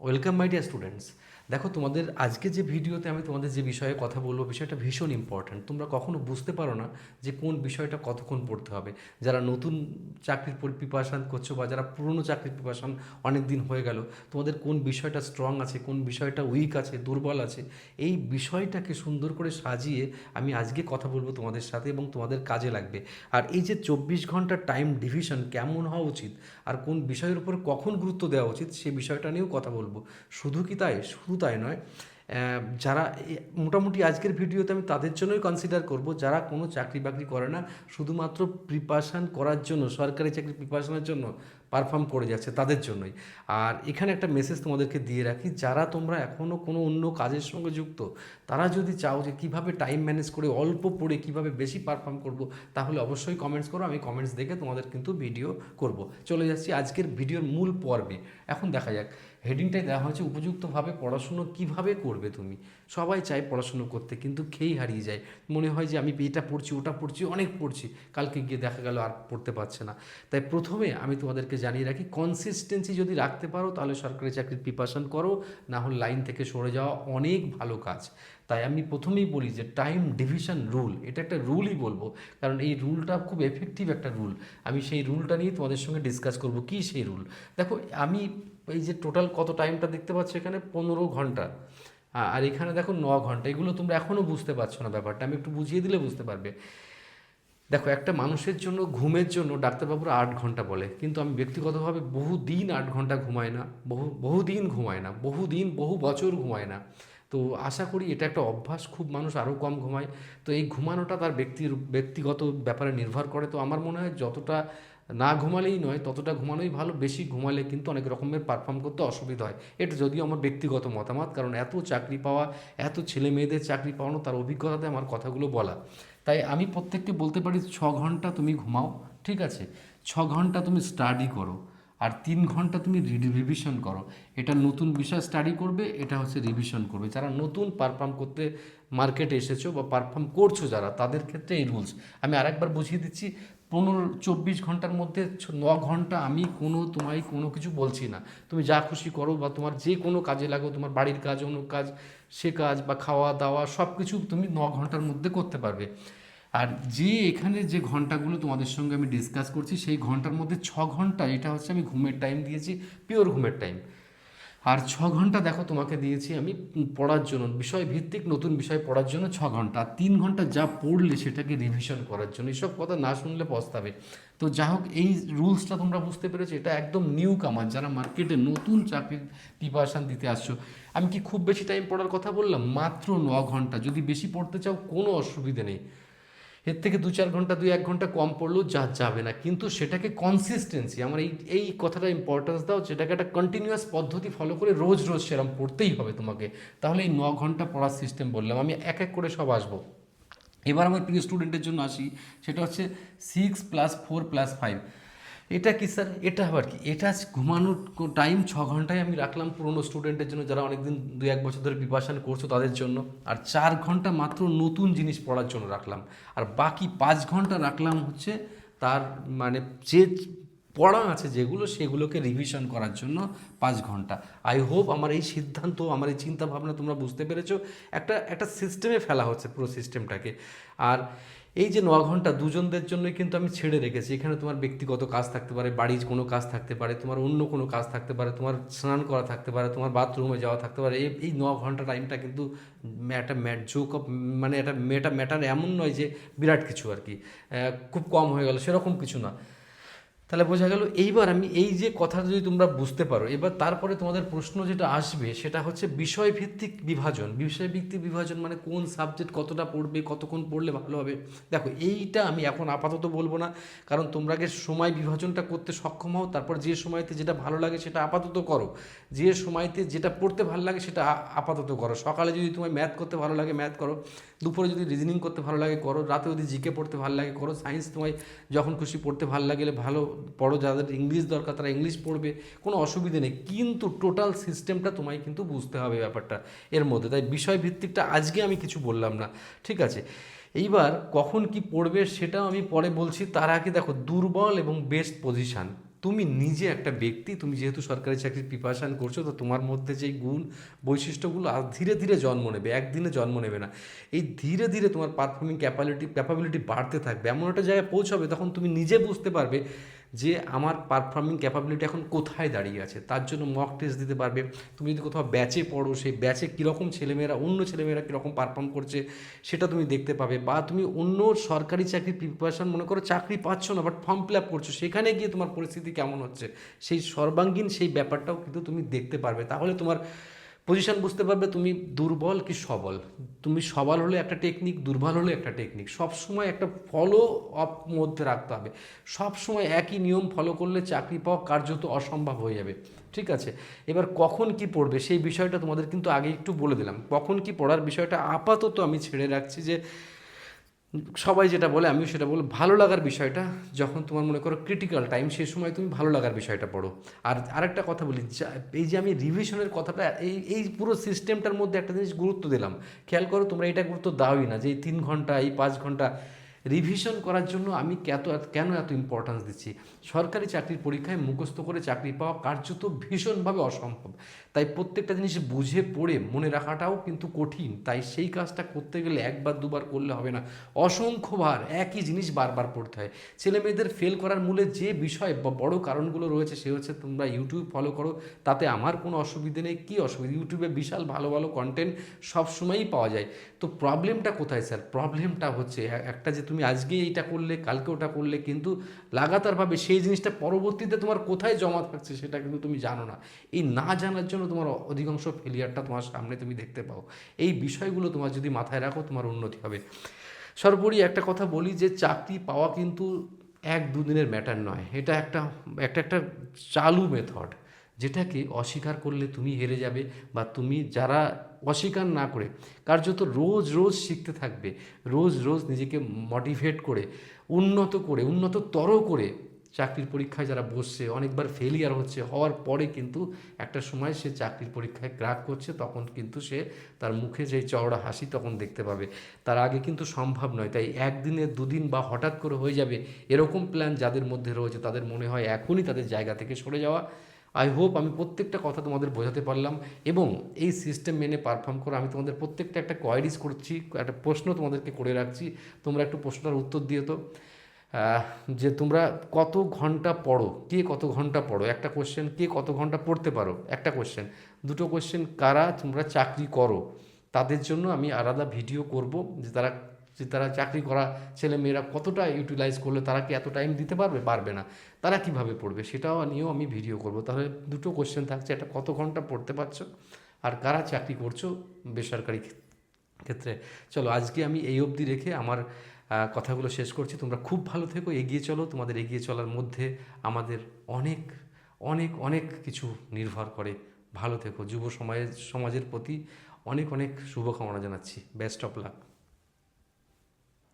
Welcome my dear students. দেখো, তোমাদের আজকে যে ভিডিওতে আমি তোমাদের যে বিষয়ে কথা বলবো, বিষয়টা ভীষণ ইম্পর্ট্যান্ট। তোমরা কখনো বুঝতে পারো না যে কোন বিষয়টা কতক্ষণ পড়তে হবে। যারা নতুন চাকরির প্রিপারেশান করছো বা যারা পুরনো চাকরির প্রিপারেশান অনেক দিন হয়ে গেল, তোমাদের কোন বিষয়টা স্ট্রং আছে, কোন বিষয়টা উইক আছে, দুর্বল আছে, এই বিষয়টাকে সুন্দর করে সাজিয়ে আমি আজকে কথা বলবো তোমাদের সাথে এবং তোমাদের কাজে লাগবে। আর এই যে 24 ঘন্টার টাইম ডিভিশন কেমন হওয়া উচিত আর কোন বিষয়ের উপর কখন গুরুত্ব দেওয়া উচিত সে বিষয়টা নিয়েও কথা বলবো। শুধু কি তাই, শুধু তাই নয়, যারা মোটামুটি আজকের ভিডিওতে আমি তাদের জন্যই কনসিডার করব যারা কোনো চাকরি বাকরি করে না, শুধুমাত্র প্রিপারেশান করার জন্য, সরকারি চাকরি প্রিপারেশানের জন্য পারফর্ম করে যাচ্ছে, তাদের জন্যই। আর এখানে একটা মেসেজ তোমাদেরকে দিয়ে রাখি, যারা তোমরা এখনও কোনো অন্য কাজের সঙ্গে যুক্ত, তারা যদি চাও যে কীভাবে টাইম ম্যানেজ করে অল্প পড়ে কীভাবে বেশি পারফর্ম করব, তাহলে অবশ্যই কমেন্টস করো। আমি কমেন্টস দেখে তোমাদের কিন্তু ভিডিও করব। চলে যাচ্ছি আজকের ভিডিওর মূল পর্বে। এখন দেখা যাক, হেডিংটাই দেওয়া হয়েছে উপযুক্তভাবে পড়াশুনো কিভাবে করবে তুমি। সবাই চায় পড়াশুনো করতে, কিন্তু খেই হারিয়ে যায়। মনে হয় যে আমি এটা পড়ছি, ওটা পড়ছি, অনেক পড়ছি, কালকে গিয়ে দেখা গেল আর পড়তে পারছে না। তাই প্রথমে আমি তোমাদেরকে জানিয়ে রাখি, কনসিস্টেন্সি যদি রাখতে পারো তাহলে সরকারি চাকরির প্রিপারেশন করো, না হলে লাইন থেকে সরে যাওয়া অনেক ভালো কাজ। তাই আমি প্রথমেই বলি যে টাইম ডিভিশন রুল, এটা একটা রুলই বলবো, কারণ এই রুলটা খুব এফেক্টিভ একটা রুল। আমি সেই রুলটা নিয়ে তোমাদের সঙ্গে ডিসকাস করব। কী সেই রুল? দেখো, আমি এই যে টোটাল কত টাইমটা দেখতে পাচ্ছ এখানে 15 ঘন্টা, আর এখানে দেখো 9 ঘন্টা। এগুলো তোমরা এখনও বুঝতে পারছো না ব্যাপারটা, আমি একটু বুঝিয়ে দিলে বুঝতে পারবে। দেখো, একটা মানুষের জন্য ঘুমের জন্য ডাক্তারবাবুরা 8 ঘন্টা বলে, কিন্তু আমি ব্যক্তিগতভাবে বহুদিন 8 ঘন্টা ঘুমাই না, বহুদিন ঘুমায় না, বহু বছর ঘুমায় না। তো আশা করি এটা একটা অভ্যাস, খুব মানুষ আরও কম ঘুমায়। তো এই ঘুমানোটা তার ব্যক্তিগত ব্যাপারে নির্ভর করে। তো আমার মনে হয় যতটা না ঘুমালেই নয়, ততটা ঘুমানোই ভালো। বেশি ঘুমালে কিন্তু অনেক রকমের পারফর্ম করতে অসুবিধা হয়। এটা যদিও আমার ব্যক্তিগত মতামত, কারণ এত চাকরি পাওয়া, এত ছেলে মেয়েদের চাকরি পাওয়ানো, তার অভিজ্ঞতাতে আমার কথাগুলো বলা। তাই আমি প্রত্যেককে বলতে পারি 6 ঘন্টা তুমি ঘুমাও, ঠিক আছে? 6 ঘন্টা তুমি স্টাডি করো, আর 3 ঘন্টা তুমি রিভিশন করো। এটা নতুন বিষয় স্টাডি করবে, এটা হচ্ছে রিভিশন করবে। যারা নতুন পারফর্ম করতে মার্কেটে এসেছো বা পারফর্ম করছো যারা, তাদের ক্ষেত্রে এই রুলস আমি আরেকবার বুঝিয়ে দিচ্ছি। 24 ঘন্টার মধ্যে 9 ঘন্টা আমি তোমায় কোনো কিছু বলছি না। তুমি যা খুশি করো, বা তোমার যে কোনো কাজে লাগো, তোমার বাড়ির কাজ, অন্য কাজ, সে কাজ বা খাওয়া দাওয়া সব কিছু তুমি 9 ঘন্টার মধ্যে করতে পারবে। আর যে এখানে যে ঘন্টাগুলো তোমাদের সঙ্গে আমি ডিসকাস করছি, সেই ঘন্টার মধ্যে 6 ঘন্টা এটা হচ্ছে আমি ঘুমের টাইম দিয়েছি, পিওর ঘুমের টাইম। আর 6 ঘন্টা দেখো তোমাকে দিয়েছি আমি পড়ার জন্য, বিষয় ভিত্তিক নতুন বিষয় পড়ার জন্য 6 ঘন্টা। আর 3 ঘন্টা যা পড়লে সেটাকে রিভিশন করার জন্য। এসব কথা না শুনলে পস্তাবে। তো যা হোক, এই রুলসটা তোমরা বুঝতে পেরেছো। এটা একদম নিউ কামার, যারা মার্কেটে নতুন চাকরির প্রিপারেশান দিতে আসছো। আমি কি খুব বেশি টাইম পড়ার কথা বললাম? মাত্র 9 ঘন্টা। যদি বেশি পড়তে চাও কোনো অসুবিধে নেই, এর থেকে 2-4 ঘন্টা, 2-1 ঘন্টা কম পড়লেও যাবে না, কিন্তু সেটাকে কনসিস্টেন্সি, আমার এই কথাটা ইম্পর্টেন্স দাও, যেটাকে একটা কন্টিনিউয়াস পদ্ধতি ফলো করে রোজ রোজ সেরকম পড়তেই হবে তোমাকে। তাহলে এই 9 ঘন্টা পড়ার সিস্টেম বললাম, আমি এক এক করে সব আসবো। এবার আমার প্রিয় স্টুডেন্টের জন্য আসি, সেটা হচ্ছে 6+4+5। এটা কি স্যার? এটা আবার কি? এটা ঘুমানোর টাইম 6 ঘন্টায় আমি রাখলাম পুরনো স্টুডেন্টের জন্য, যারা অনেকদিন 2-1 বছর ধরে প্রিপারেশান করছো তাদের জন্য। আর 4 ঘন্টা মাত্র নতুন জিনিস পড়ার জন্য রাখলাম। আর বাকি 5 ঘন্টা রাখলাম হচ্ছে তার মানে যে পড়া আছে যেগুলো, সেগুলোকে রিভিশন করার জন্য 5 ঘন্টা। আই হোপ আমার এই সিদ্ধান্ত, আমার এই চিন্তা ভাবনা তোমরা বুঝতে পেরেছো। একটা সিস্টেমে ফেলা হচ্ছে পুরো সিস্টেমটাকে। আর এই যে 9 ঘন্টা দুজনদের জন্যই কিন্তু আমি ছেড়ে রেখেছি। এখানে তোমার ব্যক্তিগত কাজ থাকতে পারে, বাড়ির কোনো কাজ থাকতে পারে, তোমার অন্য কোনো কাজ থাকতে পারে, তোমার স্নান করা থাকতে পারে, তোমার বাথরুমে যাওয়া থাকতে পারে। এই 9 ঘন্টা টাইমটা কিন্তু একটা জোক অফ, মানে এটা ম্যাটার এমন নয় যে বিরাট কিছু আর কি, খুব কম হয়ে গেল সেরকম কিছু না। তাহলে বোঝা গেল। এইবার আমি এই যে কথাটা যদি তোমরা বুঝতে পারো, এবার তারপরে তোমাদের প্রশ্ন যেটা আসবে সেটা হচ্ছে বিষয়ভিত্তিক বিভাজন। বিষয়ভিত্তিক বিভাজন মানে কোন সাবজেক্ট কতটা পড়বে, কতক্ষণ পড়লে ভালো হবে। দেখো, এইটা আমি এখন আপাতত বলবো না, কারণ তোমরা আগে সময় বিভাজনটা করতে সক্ষম হও, তারপর যে সময়তে যেটা ভালো লাগে সেটা আপাতত করো। যে সময়তে যেটা পড়তে ভালো লাগে সেটা আপাতত করো। সকালে যদি তোমার ম্যাথ করতে ভালো লাগে ম্যাথ করো, দুপুরে যদি রিজনিং করতে ভালো লাগে করো, রাতে যদি জিকে পড়তে ভালো লাগে করো, সায়েন্স তোমায় যখন খুশি পড়তে ভালো লাগলে ভালো পড়ো, যাদের ইংলিশ দরকার তারা ইংলিশ পড়বে, কোনো অসুবিধে নেই। কিন্তু টোটাল সিস্টেমটা তোমায় কিন্তু বুঝতে হবে ব্যাপারটা এর মধ্যে। তাই বিষয়ভিত্তিকটা আজকে আমি কিছু বললাম না, ঠিক আছে? এইবার কখন কি পড়বে সেটাও আমি পরে বলছি। তার আগে দেখো, দুর্বল এবং বেস্ট পজিশান, তুমি নিজে একটা ব্যক্তি, তুমি যেহেতু সরকারি চাকরির প্রিপারেশান করছো, তো তোমার মধ্যে যেই গুণ বৈশিষ্ট্যগুলো আর ধীরে ধীরে জন্ম নেবে, একদিনে জন্ম নেবে না। এই ধীরে ধীরে তোমার পারফর্মিং ক্যাপাবিলিটি বাড়তে থাকবে, এমন একটা জায়গায় পৌঁছাবে তখন তুমি নিজে বুঝতে পারবে যে আমার পারফর্মিং ক্যাপাবিলিটি এখন কোথায় দাঁড়িয়ে আছে। তার জন্য মক টেস্ট দিতে পারবে। তুমি যদি কোথাও ব্যাচে পড়ো, সেই ব্যাচে কীরকম ছেলেমেয়েরা, অন্য ছেলেমেয়েরা কীরকম পারফর্ম করছে সেটা তুমি দেখতে পাবে। বা তুমি অন্য সরকারি চাকরির প্রিপারেশান, মনে করো চাকরি পাচ্ছ না বাট ফর্ম ফিল আপ করছো, সেখানে গিয়ে তোমার পরিস্থিতি কেমন হচ্ছে, সেই সর্বাঙ্গীন সেই ব্যাপারটাও কিন্তু তুমি দেখতে পারবে। তাহলে তোমার পজিশন বুঝতে পারবে তুমি দুর্বল কি সবল। তুমি সবল হলে একটা টেকনিক, দুর্বল হলে একটা টেকনিক। সবসময় একটা ফলো আপ মধ্যে রাখতে হবে। সবসময় একই নিয়ম ফলো করলে চাকরি পাওয়া কার্যত অসম্ভব হয়ে যাবে। ঠিক আছে, এবার কখন কি পড়বে সেই বিষয়টা তোমাদের কিন্তু আগে একটু বলে দিলাম। কখন কি পড়ার বিষয়টা আপাতত আমি ছেড়ে রাখছি, যে সবাই যেটা বলে আমিও সেটা বলি, ভালো লাগার বিষয়টা যখন তোমার মনে করো ক্রিটিক্যাল টাইম, সেই সময় তুমি ভালো লাগার বিষয়টা পড়ো। আর আরেকটা কথা বলি, এই যে আমি রিভিশনের কথাটা, এই পুরো সিস্টেমটার মধ্যে একটা জিনিস গুরুত্ব দিলাম, খেয়াল করো তোমরা এটা গুরুত্ব দাওই না, যে এই 3 ঘন্টা এই 5 ঘন্টা রিভিশন করার জন্য আমি কেন এত ইম্পর্ট্যান্স দিচ্ছি। সরকারি চাকরির পরীক্ষায় মুখস্থ করে চাকরি পাওয়া কার্যত ভীষণভাবে অসম্ভব। তাই প্রত্যেকটা জিনিস বুঝে পড়ে মনে রাখাটাও কিন্তু কঠিন। তাই সেই কাজটা করতে গেলে একবার দুবার করলে হবে না, অসংখ্যবার একই জিনিস বারবার পড়তে হয়। ছেলে মেয়েদের ফেল করার মূলে যে বিষয় বা বড় কারণগুলো রয়েছে, সে হচ্ছে তোমরা ইউটিউব ফলো করো, তাতে আমার কোনো অসুবিধে নেই। কী অসুবিধা, ইউটিউবে বিশাল ভালো ভালো কন্টেন্ট সবসময়ই পাওয়া যায়। তো প্রবলেমটা কোথায় স্যার? প্রবলেমটা হচ্ছে একটা, যে তুমি আজকে এইটা করলে কালকে ওটা করলে, কিন্তু লাগাতারভাবে সেই জিনিসটা পরবর্তীতে তোমার কোথায় জমা থাকছে সেটা কিন্তু তুমি জানো না। এই না জানার জন্য তোমার অধিকাংশ ফেলিয়ারটা তোমার সামনে তুমি দেখতে পাও। এই বিষয়গুলো তোমার যদি মাথায় রাখো, তোমার উন্নতি হবে। সর্বোপরি একটা কথা বলি, যে চাকরি পাওয়া কিন্তু 1-2 দিনের ম্যাটার নয়। এটা একটা একটা একটা চালু মেথড, যেটাকে অস্বীকার করলে তুমি হেরে যাবে। বা তুমি যারা অস্বীকার না করে কার্যত রোজ রোজ শিখতে থাকবে, রোজ রোজ নিজেকে মোটিভেট করে, উন্নততর করে চাকরির পরীক্ষায় যারা বসছে, অনেকবার ফেলিয়ার হচ্ছে, হওয়ার পরে কিন্তু একটা সময় সে চাকরির পরীক্ষায় ক্র্যাক করছে, তখন কিন্তু সে তার মুখে যেই চওড়া হাসি তখন দেখতে পাবে। তার আগে কিন্তু সম্ভব নয়। তাই 1 দিনে 2 দিন বা হঠাৎ করে হয়ে যাবে এরকম প্ল্যান যাদের মধ্যে রয়েছে, তাদের মনে হয় এখনই তাদের জায়গা থেকে সরে যাওয়া। আই হোপ আমি প্রত্যেকটা কথা তোমাদের বোঝাতে পারলাম, এবং এই সিস্টেম মেনে পারফর্ম করে আমি তোমাদের প্রত্যেকটা একটা কোয়ারিজ করছি, একটা প্রশ্ন তোমাদেরকে করে রাখছি। তোমরা একটু প্রশ্নটার উত্তর দিও তো, যে তোমরা কত ঘন্টা পড়ো, কে কত ঘন্টা পড়ো, একটা কোশ্চেন। কে কত ঘন্টা পড়তে পারো, একটা কোশ্চেন। দুটো কোশ্চেন, কারা তোমরা চাকরি করো, তাদের জন্য আমি আলাদা ভিডিও করব, যে তারা চাকরি করা ছেলে মেয়েরা কতটা ইউটিলাইজ করলে, তারা কি এত টাইম দিতে পারবে, পারবে না, তারা কিভাবে পড়বে, সেটাও নিয়েও আমি ভিডিও করব। তাহলে দুটো কোশ্চেন থাকছে, একটা কত ঘন্টা পড়তে পারছো, আর কারা চাকরি করছো বেসরকারি ক্ষেত্রে। চলো আজকে আমি এই অবধি রেখে আমার কথাগুলো শেষ করছি। তোমরা খুব ভালো থেকো, এগিয়ে চলো। তোমাদের এগিয়ে চলার মধ্যে আমাদের অনেক অনেক অনেক কিছু নির্ভর করে। ভালো থেকো। যুব সমাজের প্রতি অনেক অনেক শুভকামনা জানাচ্ছি। Best of luck.